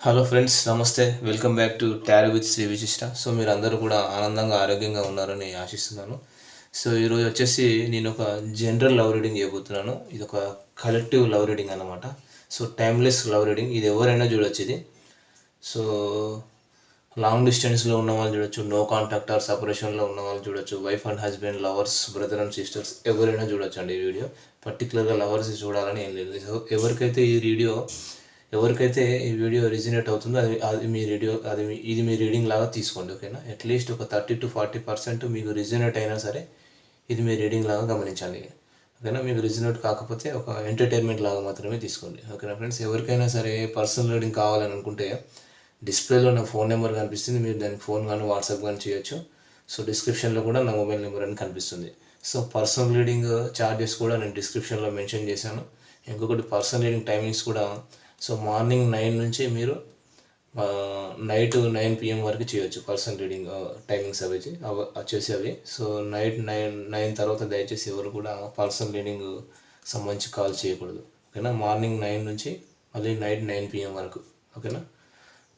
Hello friends, నమస్తే. Welcome back to tarot with Shri Vishishta. So మీరందరూ కూడా ఆనందంగా ఆరోగ్యంగా ఉన్నారని ఆశిస్తున్నాను. సో ఈరోజు వచ్చేసి నేను ఒక జనరల్ లవ్ రీడింగ్ చేయబోతున్నాను. ఇది ఒక కలెక్టివ్ లవ్ రీడింగ్ అనమాట. సో టైమ్లెస్ లవ్ రీడింగ్, ఇది ఎవరైనా చూడొచ్చు ఇది. సో లాంగ్ డిస్టెన్స్లో ఉన్న వాళ్ళు చూడొచ్చు, నో కాంటాక్ట్ ఆర్ సపరేషన్లో ఉన్న వాళ్ళు చూడొచ్చు, wife and husband, lovers, brother and sisters ఎవరైనా చూడొచ్చు అండి ఈ వీడియో. పర్టికులర్గా లవర్స్ చూడాలని ఏం లేదు. సో ఎవరికైతే ఈ వీడియో రిజినేట్ అవుతుందో అది మీ రీడియో ఇది మీ రీడింగ్ లాగా తీసుకోండి, ఓకేనా. అట్లీస్ట్ ఒక 30-40% మీకు రిజినేట్ అయినా సరే ఇది మీ రీడింగ్ లాగా గమనించండి, ఓకేనా. మీకు రిజినేట్ కాకపోతే ఒక ఎంటర్టైన్మెంట్ లాగా మాత్రమే తీసుకోండి, ఓకేనా ఫ్రెండ్స్. ఎవరికైనా సరే పర్సనల్ రీడింగ్ కావాలని అనుకుంటే డిస్ప్లేలో నా ఫోన్ నెంబర్ కనిపిస్తుంది, మీరు దానికి ఫోన్ కానీ వాట్సాప్ కానీ చేయొచ్చు. సో డిస్క్రిప్షన్లో కూడా నా మొబైల్ నెంబర్ అని కనిపిస్తుంది. సో పర్సనల్ రీడింగ్ ఛార్జెస్ కూడా నేను డిస్క్రిప్షన్లో మెన్షన్ చేశాను. ఇంకొకటి పర్సనల్ రీడింగ్ టైమింగ్స్ కూడా. సో మార్నింగ్ 9 నుంచి మీరు నైట్ 9 PM వరకు చేయొచ్చు పర్సనల్ రీడింగ్ టైమింగ్స్ అవి. సో నైట్ 9 తర్వాత దయచేసి ఎవరు కూడా పర్సనల్ రీడింగ్ సంబంధించి కాల్ చేయకూడదు, ఓకేనా. మార్నింగ్ 9 నుంచి మళ్ళీ నైట్ 9 PM వరకు, ఓకేనా.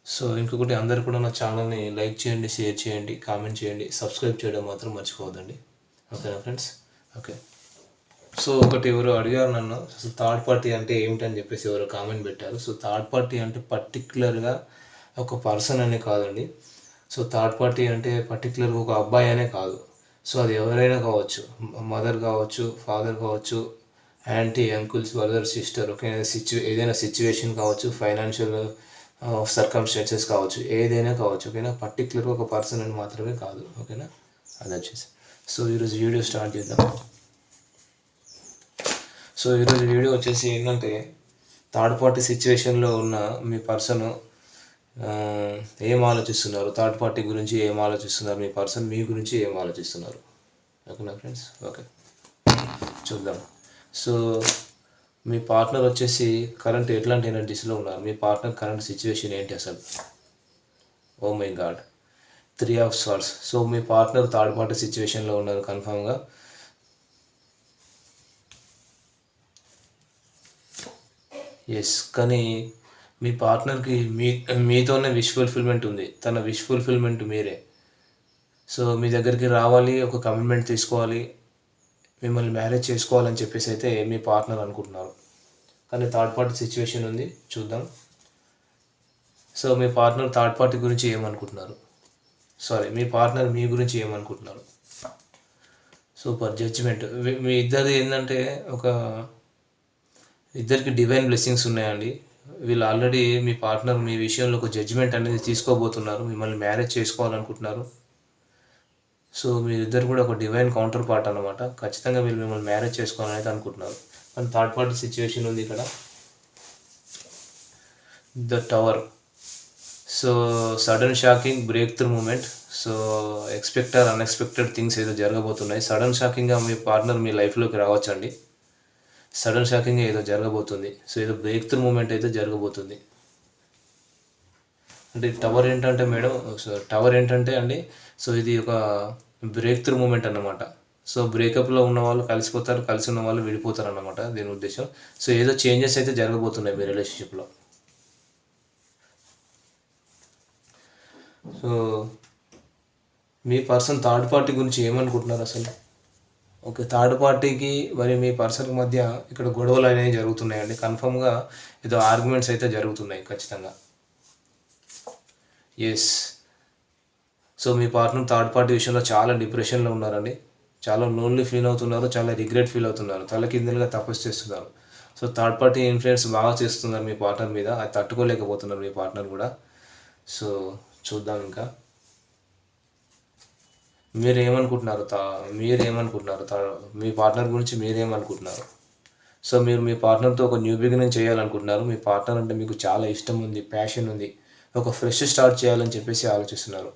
సో ఇంకొకటి, అందరు కూడా నా ఛానల్ని లైక్ చేయండి, షేర్ చేయండి, కామెంట్ చేయండి, సబ్స్క్రైబ్ చేయడం మాత్రం మర్చిపోవద్దండి, ఓకేనా ఫ్రెండ్స్. ఓకే. సో ఒకటి ఎవరు అడిగారు నన్ను, అసలు థర్డ్ పార్టీ అంటే ఏమిటని చెప్పేసి ఎవరు కామెంట్ పెట్టారు. సో థర్డ్ పార్టీ అంటే పర్టికులర్గా ఒక పర్సన్ అనే కాదండి. సో థర్డ్ పార్టీ అంటే పర్టికులర్గా ఒక అబ్బాయి అనే కాదు. సో అది ఎవరైనా కావచ్చు, మదర్ కావచ్చు, ఫాదర్ కావచ్చు, anti, uncles, brother, sister, okay. ఏదైనా సిచ్యువేషన్ కావచ్చు, ఫైనాన్షియల్ సర్కమ్స్టాన్సెస్ కావచ్చు, ఏదైనా కావచ్చు, ఓకేనా. పర్టికులర్గా ఒక పర్సన్ అని మాత్రమే కాదు, ఓకేనా. అది వచ్చేసి సో ఈరోజు వీడియో స్టార్ట్ చేద్దాం. సో ఈరోజు వీడియో వచ్చేసి ఏంటంటే, థర్డ్ పార్టీ సిచ్యువేషన్లో ఉన్న మీ పర్సన్ ఏం ఆలోచిస్తున్నారు, థర్డ్ పార్టీ గురించి ఏం ఆలోచిస్తున్నారు, మీ పర్సన్ మీ గురించి ఏం ఆలోచిస్తున్నారు, ఓకేనా ఫ్రెండ్స్. ఓకే, చూద్దాం. సో మీ పార్ట్నర్ వచ్చేసి కరెంట్ ఎట్లాంటి ఎనర్జీస్లో ఉన్నారు, మీ పార్ట్నర్ కరెంట్ సిచ్యువేషన్ ఏంటి అసలు. Oh my god, 3 of Swords. So మీ పార్ట్నర్ థర్డ్ పార్టీ సిచ్యువేషన్లో ఉన్నారు కన్ఫామ్గా. ఎస్, కానీ మీ పార్ట్నర్కి మీతోనే విష్ ఫుల్ఫిల్మెంట్ ఉంది. తన విష్ ఫుల్ఫిల్మెంట్ మీరే. సో మీ దగ్గరికి రావాలి, ఒక కమిట్మెంట్ తీసుకోవాలి, మిమ్మల్ని మ్యారేజ్ చేసుకోవాలని చెప్పేసి అయితే మీ పార్ట్నర్ అనుకుంటున్నారు. కానీ థర్డ్ పార్టీ సిచ్యువేషన్ ఉంది, చూద్దాం. సో మీ పార్ట్నర్ థర్డ్ పార్టీ గురించి ఏమనుకుంటున్నారు, మీ పార్ట్నర్ మీ గురించి ఏమనుకుంటున్నారు. Super, judgement. మీ ఇద్దరిది ఏంటంటే ఇద్దరికి డివైన్ బ్లెస్సింగ్స్ ఉన్నాయండి. వీళ్ళు ఆల్రెడీ, మీ పార్ట్నర్ మీ విషయంలో ఒక జడ్జిమెంట్ అనేది తీసుకోబోతున్నారు, మిమ్మల్ని మ్యారేజ్ చేసుకోవాలనుకుంటున్నారు. సో మీరిద్దరు కూడా ఒక డివైన్ కౌంటర్ పార్ట్ అనమాట. ఖచ్చితంగా వీళ్ళు మిమ్మల్ని మ్యారేజ్ చేసుకోవాలని అయితే అనుకుంటున్నారు. కానీ థర్డ్ పార్టీ సిచ్యువేషన్ ఉంది ఇక్కడ, the tower. So sudden shocking breakthrough moment. So expected or unexpected things ఏదో జరగబోతున్నాయి. సడన్ షాకింగ్గా మీ పార్ట్నర్ మీ లైఫ్లోకి రావచ్చండి. సడన్ షాకింగ్గా ఏదో జరగబోతుంది. సో ఏదో బ్రేక్ త్రూ మూమెంట్ అయితే జరగబోతుంది. అంటే టవర్ ఏంటంటే మేడం, టవర్ ఏంటంటే అండి, సో ఇది ఒక బ్రేక్ త్రూ మూమెంట్ అన్నమాట. సో బ్రేకప్లో ఉన్న వాళ్ళు కలిసిపోతారు, కలిసి ఉన్న వాళ్ళు విడిపోతారు అన్నమాట దీని ఉద్దేశం. సో ఏదో చేంజెస్ అయితే జరగబోతున్నాయి మీ రిలేషన్షిప్లో. సో మీ పర్సన్ థర్డ్ పార్టీ గురించి ఏమనుకుంటున్నారు అసలు. ఓకే, థర్డ్ పార్టీకి మరి మీ పర్సన్కి మధ్య ఇక్కడ గొడవలు అనేవి జరుగుతున్నాయండి. కన్ఫర్మ్గా ఏదో ఆర్గ్యుమెంట్స్ అయితే జరుగుతున్నాయి ఖచ్చితంగా. ఎస్. సో మీ పార్ట్నర్ థర్డ్ పార్టీ విషయంలో చాలా డిప్రెషన్లో ఉన్నారండి, చాలా లోన్లీ ఫీల్ అవుతున్నారు, చాలా రిగ్రెట్ ఫీల్ అవుతున్నారు, తలకిందులుగా తపస్సు చేస్తున్నారు. సో థర్డ్ పార్టీ ఇన్ఫ్లుయెన్స్ బాగా చేస్తున్నారు మీ పార్ట్నర్ మీద, అది తట్టుకోలేకపోతున్నారు మీ పార్ట్నర్ కూడా. సో చూద్దాం ఇంకా మీరేమనుకుంటున్నారు, మీ పార్ట్నర్ గురించి మీరేమనుకుంటున్నారు. సో మీరు మీ పార్ట్నర్తో ఒక న్యూ బిగినింగ్ చేయాలనుకుంటున్నారు. మీ పార్ట్నర్ అంటే మీకు చాలా ఇష్టం ఉంది, ప్యాషన్ ఉంది, ఒక ఫ్రెష్ స్టార్ట్ చేయాలని చెప్పేసి ఆలోచిస్తున్నారు.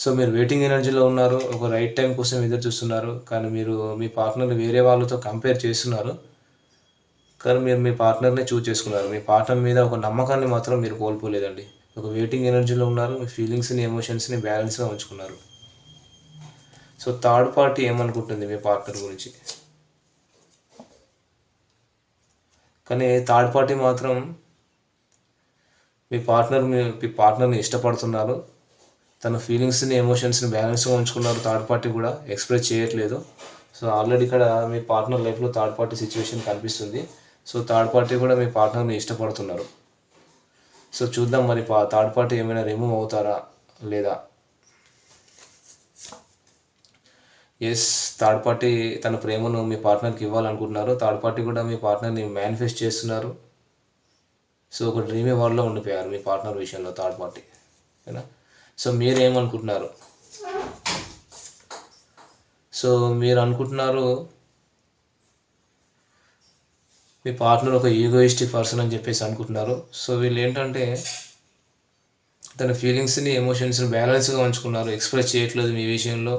సో మీరు వెయిటింగ్ ఎనర్జీలో ఉన్నారు, ఒక రైట్ టైం కోసం ఎదురు చూస్తున్నారు. కానీ మీరు మీ పార్ట్నర్ని వేరే వాళ్ళతో కంపేర్ చేస్తున్నారు, కానీ మీరు మీ పార్ట్నర్నే చూజ్ చేసుకున్నారు. మీ పార్ట్నర్ మీద ఒక నమ్మకాన్ని మాత్రం మీరు కోల్పోలేదండి. ఒక వెయిటింగ్ ఎనర్జీలో ఉన్నారు, మీ ఫీలింగ్స్ని, ఎమోషన్స్ని బ్యాలెన్స్గా ఉంచుకున్నారు. సో థర్డ్ పార్టీ ఏమనుకుంటుంది మీ పార్ట్నర్ గురించి. కానీ థర్డ్ పార్టీ మాత్రం మీ పార్ట్నర్ని ఇష్టపడుతున్నారు, తన ఫీలింగ్స్ని ఎమోషన్స్ని బ్యాలెన్స్గా ఉంచుకున్నారు, థర్డ్ పార్టీ కూడా ఎక్స్ప్రెస్ చేయట్లేదు. సో ఆల్రెడీ ఇక్కడ మీ పార్ట్నర్ లైఫ్లో థర్డ్ పార్టీ సిచ్యువేషన్ కనిపిస్తుంది. సో థర్డ్ పార్టీ కూడా మీ పార్ట్నర్ని ఇష్టపడుతున్నారు. సో చూద్దాం మరి థర్డ్ పార్టీ ఏమైనా రిమూవ్ అవుతారా లేదా. ఎస్, థర్డ్ పార్టీ తన ప్రేమను మీ పార్ట్నర్కి ఇవ్వాలనుకుంటున్నారు. థర్డ్ పార్టీ కూడా మీ పార్ట్నర్ని మేనిఫెస్ట్ చేస్తున్నారు. సో ఒక డ్రీమ్ వరల్డ్లో ఉండిపోయారు మీ పార్ట్నర్ విషయంలో థర్డ్ పార్టీ, ఓకేనా. సో మీరేమనుకుంటున్నారు? సో మీరు అనుకుంటున్నారు మీ పార్ట్నర్ ఒక ఈగోయిస్టిక్ పర్సన్ అని చెప్పేసి అనుకుంటున్నారు. సో వీళ్ళు ఏంటంటే తన ఫీలింగ్స్ని ఎమోషన్స్ని బ్యాలెన్స్గా ఉంచుకున్నారు, ఎక్స్ప్రెస్ చేయట్లేదు మీ విషయంలో.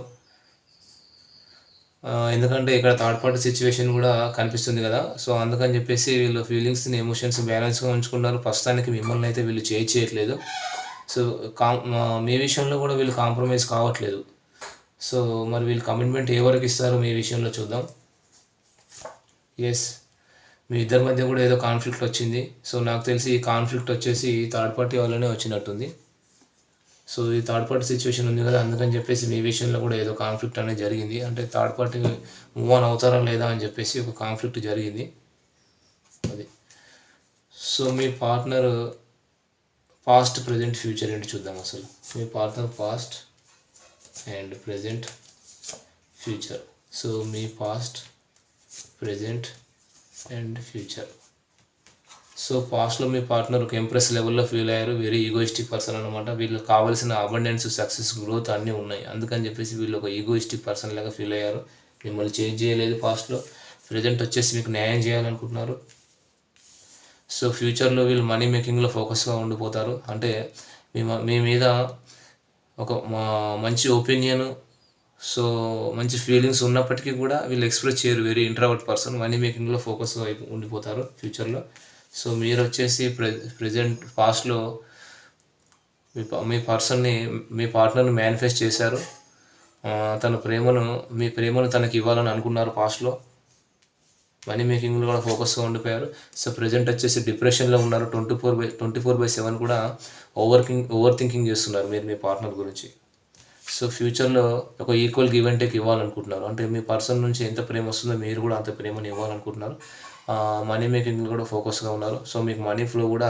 ఎందుకంటే ఇక్కడ థర్డ్ పార్టీ సిచ్యువేషన్ కూడా కనిపిస్తుంది కదా. సో అందుకని చెప్పేసి వీళ్ళు ఫీలింగ్స్ని ఎమోషన్స్ బ్యాలెన్స్గా ఉంచుకున్నారు. ప్రస్తుతానికి మిమ్మల్ని అయితే వీళ్ళు చేయట్లేదు. సో మీ విషయంలో కూడా వీళ్ళు కాంప్రమైజ్ కావట్లేదు. సో మరి వీళ్ళు కమిట్మెంట్ ఏ వరకు ఇస్తారు మీ విషయంలో చూద్దాం. ఎస్, మీ ఇద్దరి మధ్య కూడా ఏదో కాన్ఫ్లిక్ట్ వచ్చింది. సో నాకు తెలిసి ఈ కాన్ఫ్లిక్ట్ వచ్చేసి థర్డ్ పార్టీ వల్లనే వచ్చినట్టుంది. సో ఈ థర్డ్ పార్టీ సిచ్యువేషన్ ఉంది కదా, అందుకని చెప్పేసి మీ విషయంలో కూడా ఏదో కాన్ఫ్లిక్ట్ అనేది జరిగింది. అంటే థర్డ్ పార్టీ మూవ్ ఆన్ అవుతారా లేదా అని చెప్పేసి ఒక కాన్ఫ్లిక్ట్ జరిగింది అది. సో మీ పార్ట్నర్ పాస్ట్, ప్రజెంట్, ఫ్యూచర్ ఏంటి చూద్దాం. అసలు మీ partner past and present, future. So మీ past, present and future. So పాస్ట్లో మీ పార్ట్నర్ ఒక ఎంప్రెస్ లెవెల్లో ఫీల్ అయ్యారు, వెరీ ఈగోయిస్టిక్ పర్సన్ అనమాట. వీళ్ళకి కావాల్సిన అబండెన్స్, సక్సెస్, గ్రోత్ అన్నీ ఉన్నాయి. అందుకని చెప్పేసి వీళ్ళు ఒక ఈగోయిస్టిక్ పర్సన్ లాగా ఫీల్ అయ్యారు. మిమ్మల్ని చేంజ్ చేయలేదు పాస్ట్లో. ప్రజెంట్ వచ్చేసి మీకు న్యాయం చేయాలనుకుంటున్నారు. సో ఫ్యూచర్లో వీళ్ళు మనీ మేకింగ్లో ఫోకస్గా ఉండిపోతారు. అంటే మీ మీద ఒక మంచి ఒపీనియన్, సో మంచి ఫీలింగ్స్ ఉన్నప్పటికీ కూడా వీళ్ళు ఎక్స్ప్రెస్ చేయరు, వెరీ ఇంట్రావర్ట్ పర్సన్. మనీ మేకింగ్లో ఫోకస్గా ఉండిపోతారు ఫ్యూచర్లో. సో మీరు వచ్చేసి ప్రజెంట్ పాస్ట్లో మీ పార్ట్నర్ని మేనిఫెస్ట్ చేశారు. మీ ప్రేమను తనకి ఇవ్వాలని అనుకున్నారు పాస్ట్లో. మనీ మేకింగ్లో కూడా ఫోకస్గా ఉండిపోయారు. సో ప్రజెంట్ వచ్చేసి డిప్రెషన్లో ఉన్నారు. 24/7 కూడా ఓవర్ థింకింగ్ చేస్తున్నారు మీరు మీ పార్ట్నర్ గురించి. సో ఫ్యూచర్లో ఒక ఈక్వల్ గివ్ అండ్ టేక్ ఇవ్వాలనుకుంటున్నారు. అంటే మీ పర్సన్ నుంచి ఎంత ప్రేమ వస్తుందో మీరు కూడా అంత ప్రేమను ఇవ్వాలనుకుంటున్నారు. మనీ మేకింగ్ కూడా ఫోకస్గా ఉన్నారు. సో మీకు మనీ ఫ్లో కూడా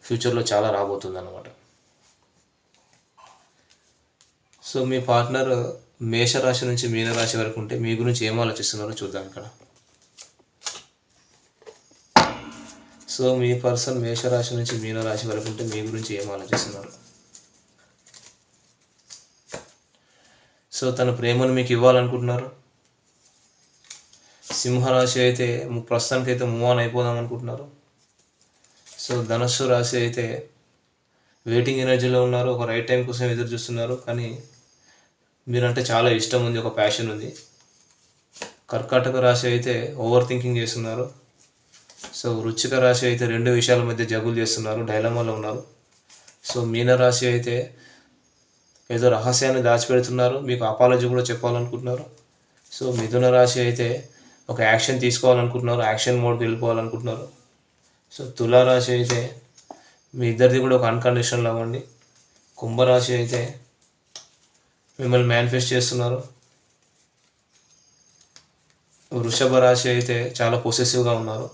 ఫ్యూచర్లో చాలా రాబోతుంది అన్నమాట. సో మీ పార్ట్నర్ మేషరాశి నుంచి మీనరాశి వరకు ఉంటే మీ గురించి ఏం ఆలోచిస్తున్నారో చూద్దాం ఇక్కడ. సో మీ పర్సన్ మేషరాశి నుంచి మీనరాశి వరకు ఉంటే మీ గురించి ఏం ఆలోచిస్తున్నారు? సో తన ప్రేమను మీకు ఇవ్వాలనుకుంటున్నారు. సింహరాశి అయితే ప్రస్తుతానికి అయితే మూవ్ ఆన్ అయిపోదాం అనుకుంటున్నారు. సో ధనుస్సు రాశి అయితే వెయిటింగ్ ఎనర్జీలో ఉన్నారు, ఒక రైట్ టైం కోసం ఎదురు చూస్తున్నారు. కానీ మీరంటే చాలా ఇష్టం ఉంది, ఒక ప్యాషన్ ఉంది. కర్కాటక రాశి అయితే ఓవర్ థింకింగ్ చేస్తున్నారు. సో వృశ్చిక రాశి అయితే రెండు విషయాల మధ్య జగులు చేస్తున్నారు, డైలమాలో ఉన్నారు. సో మీనరాశి అయితే ఏదో రహస్యాన్ని దాచిపెడుతున్నారు, మీకు అపాలజీ కూడా చెప్పాలనుకుంటున్నారు. సో మిథున రాశి అయితే ఒక యాక్షన్ తీసుకోవాలనుకుంటున్నారు, యాక్షన్ మోడ్కి వెళ్ళిపోవాలనుకుంటున్నారు. సో తులారాశి అయితే మీ ఇద్దరిది కూడా ఒక అన్కండిషనల్ లవ్ అండి. కుంభరాశి అయితే మిమ్మల్ని మేనిఫెస్ట్ చేస్తున్నారు. వృషభ రాశి అయితే చాలా పొసెసివ్గా ఉన్నారు.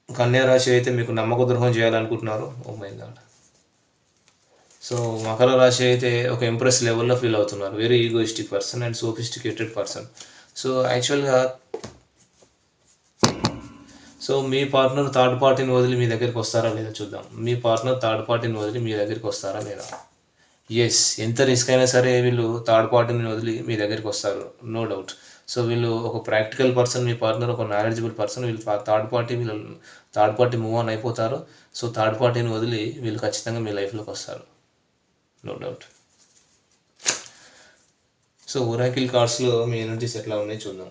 కన్యా రాశి అయితే మీకు నమ్మక ద్రోహం చేయాలనుకుంటున్నారు. ఓ మై గాడ్. సో మకర రాశి అయితే ఒక ఇంప్రెస్ లెవెల్లో ఫీల్ అవుతున్నారు, very egoistic person and sophisticated person. So యాక్చువల్గా మీ పార్ట్నర్ థర్డ్ పార్టీని వదిలి మీ దగ్గరికి వస్తారా లేదా చూద్దాం. మీ పార్ట్నర్ థర్డ్ పార్టీని వదిలి మీ దగ్గరికి వస్తారా లేదా? ఎస్, ఎంత రిస్క్ అయినా సరే వీళ్ళు థర్డ్ పార్టీని వదిలి మీ దగ్గరికి వస్తారు, నో డౌట్. సో వీళ్ళు ఒక ప్రాక్టికల్ పర్సన్, మీ పార్ట్నర్ ఒక నాలెడ్జబుల్ పర్సన్. వీళ్ళు థర్డ్ పార్టీ మూవ్ ఆన్ అయిపోతారు. సో థర్డ్ పార్టీని వదిలి వీళ్ళు ఖచ్చితంగా మీ లైఫ్లోకి వస్తారు, నో డౌట్. సో ఒరాకిల్ కార్డ్స్లో మీ ఎనర్జీస్ ఎట్లా ఉన్నాయి చూద్దాం.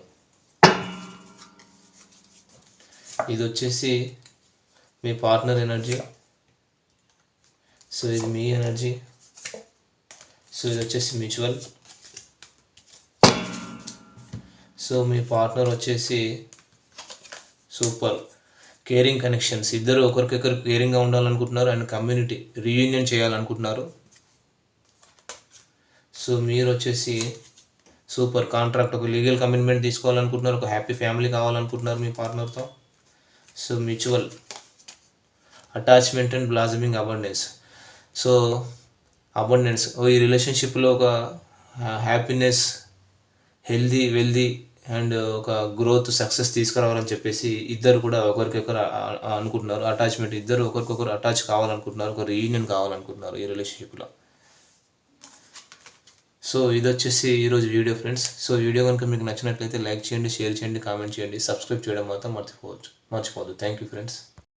ఇది వచ్చేసి మీ పార్ట్నర్ ఎనర్జీ. సో ఇది మీ ఎనర్జీ. సో ఇది వచ్చేసి మ్యూచువల్. సో మీ పార్ట్నర్ వచ్చేసి సూపర్ కేరింగ్ కనెక్షన్స్, ఇద్దరు ఒకరికొకరు కేరింగ్గా ఉండాలనుకుంటున్నారు అండ్ కమ్యూనిటీ రీయూనియన్ చేయాలనుకుంటున్నారు. సో మీరు వచ్చేసి సూపర్ కాంట్రాక్ట్, ఒక లీగల్ కమిట్మెంట్ తీసుకోవాలనుకుంటున్నారు, ఒక హ్యాపీ ఫ్యామిలీ కావాలనుకుంటున్నారు మీ పార్ట్నర్తో. So mutual attachment and blossoming abundance. So abundance, ఈ రిలేషన్షిప్లో ఒక హ్యాపీనెస్, హెల్దీ వెల్దీ అండ్ ఒక గ్రోత్ సక్సెస్ తీసుకురావాలని చెప్పేసి ఇద్దరు కూడా ఒకరికొకరు అనుకుంటున్నారు. అటాచ్మెంట్, ఇద్దరు ఒకరికొకరు అటాచ్ కావాలనుకుంటున్నారు, ఒక రీయూనియన్ కావాలనుకుంటున్నారు ఈ రిలేషన్షిప్లో. సో ఇది వచ్చేసి ఈరోజు వీడియో ఫ్రెండ్స్. సో వీడియో కనుక మీకు నచ్చినట్లయితే లైక్ చేయండి, షేర్ చేయండి, కామెంట్ చేయండి, సబ్స్క్రైబ్ చేయడం మాత్రం మర్చిపోవద్దు. Thank you friends.